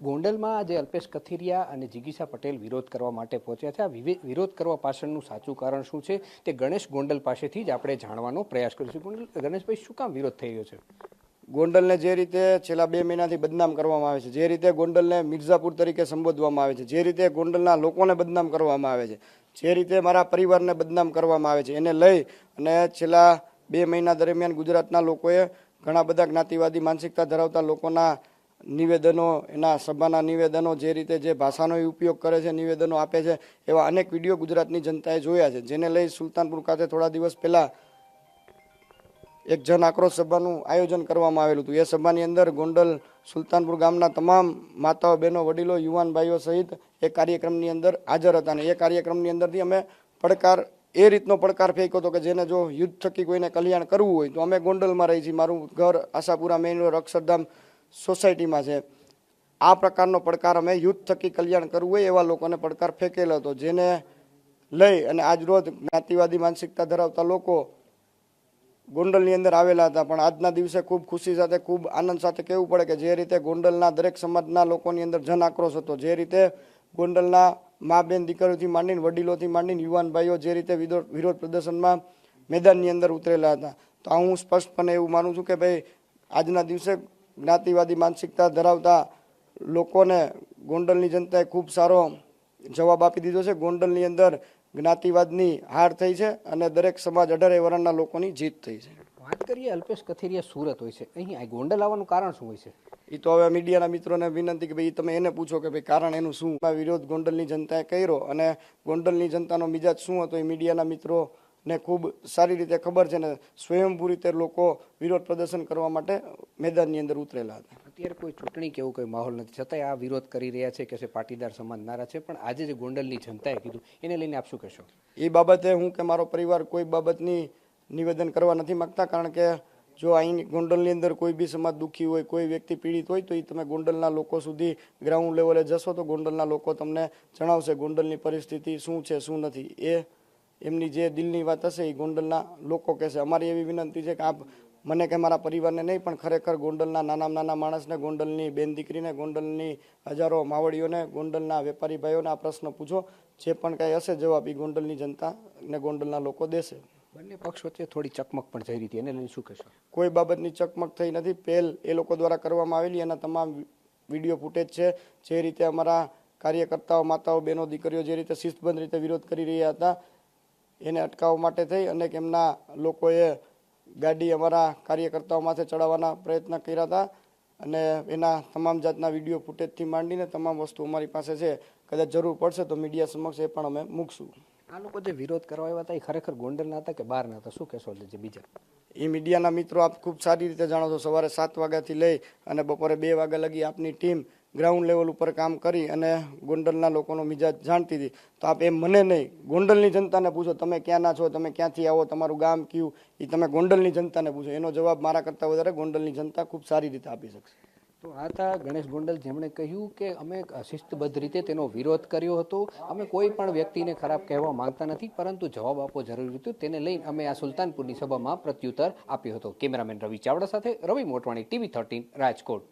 ગોંડલમાં આજે અલ્પેશ કથિરિયા અને જિગીશા પટેલ વિરોધ કરવા માટે પહોંચ્યા છે. આ વિરોધ કરવા પાછળનું સાચું કારણ શું છે તે ગણેશ ગોંડલ પાસેથી જ આપણે જાણવાનો પ્રયાસ કરીશું. ગણેશભાઈ, શું કામ વિરોધ થઈ રહ્યો છે? ગોંડલને જે રીતે છેલ્લા 2 મહિનાથી બદનામ કરવામાં આવે છે, જે રીતે ગોંડલને મિર્ઝાપુર તરીકે સંબોધવામાં આવે છે, જે રીતે ગોંડલના લોકોને બદનામ કરવામાં આવે છે, જે રીતે મારા પરિવારને બદનામ કરવામાં આવે છે, એને લઈ અને છેલ્લા 2 મહિના દરમિયાન ગુજરાતના લોકોએ ઘણા બધા જ્ઞાતિવાદી માનસિકતા ધરાવતા લોકોના નિવેદનો, એના સભાના નિવેદનો, જે રીતે જે ભાષાનો ઉપયોગ કરે છે, નિવેદનો આપે છે, એવા અનેક વિડીયો ગુજરાતની જનતાએ જોયા છે. જેને લઈ સુલતાનપુર ખાતે થોડા દિવસ પહેલાં એક જન આક્રોશ સભાનું આયોજન કરવામાં આવેલું હતું. એ સભાની અંદર ગોંડલ સુલતાનપુર ગામના તમામ માતાઓ, બહેનો, વડીલો, યુવાન ભાઈઓ સહિત એ કાર્યક્રમની અંદર હાજર હતા. અને એ કાર્યક્રમની અંદરથી અમે એ રીતનો પડકાર ફેંક્યો હતો કે જેને જો યુદ્ધ થકી કોઈને કલ્યાણ કરવું હોય તો અમે ગોંડલમાં રહી છીએ, મારું ઘર આશાપુરા મેઇન રોડ અક્ષરધામ સોસાયટીમાં છે. આ પ્રકારનો પડકાર અમે યુદ્ધ થકી કલ્યાણ કરવું હોય એવા લોકોને પડકાર ફેંકેલો હતો. જેને લઈ અને આજરોજ જ્ઞાતિવાદી માનસિકતા ધરાવતા લોકો ગોંડલની અંદર આવેલા હતા. પણ આજના દિવસે ખૂબ ખુશી સાથે, ખૂબ આનંદ સાથે કહેવું પડે કે જે રીતે ગોંડલના દરેક સમાજના લોકોની અંદર જન આક્રોશ હતો, જે રીતે ગોંડલના મા બેન દીકરીઓથી માંડીને, વડીલોથી માંડીને, યુવાન ભાઈઓ જે રીતે વિરોધ પ્રદર્શનમાં મેદાનની અંદર ઉતરેલા હતા, તો હું સ્પષ્ટપણે એવું માનું છું કે ભાઈ આજના દિવસે જ્ઞાતિવાદી માનસિકતા ધરાવતા લોકોને ગોંડલની જનતાએ ખૂબ સારો જવાબ આપી દીધો છે. ગોંડલની અંદર જ્ઞાતિવાદની હાર થઈ છે અને દરેક સમાજ 18 વર્ણના લોકોની જીત થઈ છે. વાત કરીએ, અલ્પેશ કથિરિયા સુરત હોય છે, અહીં ગોંડલ આવવાનું કારણ શું હોય છે? એ તો હવે મીડિયાના મિત્રોને વિનંતી કે ભાઈ તમે એને પૂછો કે ભાઈ કારણ એનું શું. વિરોધ ગોંડલની જનતાએ કર્યો અને ગોંડલની જનતાનો મિજાજ શું હતો એ મીડિયાના મિત્રોને ખૂબ સારી રીતે ખબર છે ને સ્વયંભૂ રીતે લોકો વિરોધ પ્રદર્શન કરવા માટે મેદાનની અંદર ઉતરેલા હતા. અત્યારે કોઈ ચૂંટણી કે એવું કોઈ માહોલ નથી, છતાંય આ વિરોધ કરી રહ્યા છે કે પાટીદાર સમાજ નારાજ છે, પણ આજે જે ગોંડલની જનતાએ કીધું એને લઈને આપ શું કહેશો? એ બાબતે હું કે મારો પરિવાર કોઈ બાબતની નિવેદન કરવા નથી માગતા. કારણ કે જો અહીં ગોંડલની અંદર કોઈ બી સમાજ દુઃખી હોય, કોઈ વ્યક્તિ પીડિત હોય તો એ તમે ગોંડલના લોકો સુધી ગ્રાઉન્ડ લેવલે જશો તો ગોંડલના લોકો તમને જણાવશે ગોંડલની પરિસ્થિતિ શું છે, શું નથી. એ એમની જે દિલની વાત હશે એ ગોંડલના લોકો કહેશે. અમારી એવી વિનંતી છે કે આપ મને કે મારા પરિવારને નહીં, પણ ખરેખર ગોંડલના નાના માણસને, ગોંડલની બેન દીકરીને, ગોંડલની હજારો માવડીઓને, ગોંડલના વેપારી ભાઈઓને આ પ્રશ્ન પૂછો. જે પણ કાંઈ હશે જવાબ એ ગોંડલની જનતા ને ગોંડલના લોકો દેશે. બંને પક્ષ વચ્ચે થોડી ચકમક પણ થઈ રહી હતી, એને લઈને શું કહેશો? કોઈ બાબતની ચકમક થઈ નથી. પહેલ એ લોકો દ્વારા કરવામાં આવેલી, એના તમામ વિડીયો ફૂટેજ છે. જે રીતે અમારા કાર્યકર્તાઓ, માતાઓ, બહેનો, દીકરીઓ જે રીતે શિસ્તબદ્ધ રીતે વિરોધ કરી રહ્યા હતા એને અટકાવવા માટે થઈ અનેક એમના લોકોએ ગાડી અમારા કાર્યકર્તાઓ માથે ચડાવવાના પ્રયત્ન કર્યા હતા. અને એના તમામ જાતના વિડીયો ફૂટેજથી માંડીને તમામ વસ્તુ અમારી પાસે છે. કદાચ જરૂર પડશે તો મીડિયા સમક્ષ એ પણ અમે મૂકશું. આ લોકો જે વિરોધ કરવા આવ્યા હતા એ ખરેખર ગોંડલના હતા કે બહારના હતા, શું કહેશો? જે બીજા એ મીડિયાના મિત્રો આપ ખૂબ સારી રીતે જાણો છો, સવારે 7 વાગ્યાથી લઈ અને બપોરે 2 વાગ્યા લગી આપની ટીમ ગ્રાઉન્ડ લેવલ ઉપર કામ કરી અને ગોંડલના લોકોનો મિજાજ જાણતી હતી. તો આપ એમ મને નહીં, ગોંડલની જનતાને પૂછો તમે ક્યાંના છો, તમે ક્યાંથી આવો, તમારું ગામ કયું, એ તમે ગોંડલની જનતાને પૂછો. એનો જવાબ મારા કરતાં વધારે ગોંડલની જનતા ખૂબ સારી રીતે આપી શકશે. તો આ હતા ગણેશ ગોંડલ, જેમણે કહ્યું કે અમે શિસ્તબદ્ધ રીતે તેનો વિરોધ કર્યો હતો. અમે કોઈ પણ વ્યક્તિને ખરાબ કહેવા માંગતા નથી, પરંતુ જવાબ આપવો જરૂરી હતો. તેને લઈને અમે આ સુલતાનપુરની સભામાં પ્રત્યુત્તર આપ્યો હતો. કેમેરામેન રવિ ચાવડા સાથે રવિ મોટવાણી, TV 13 રાજકોટ.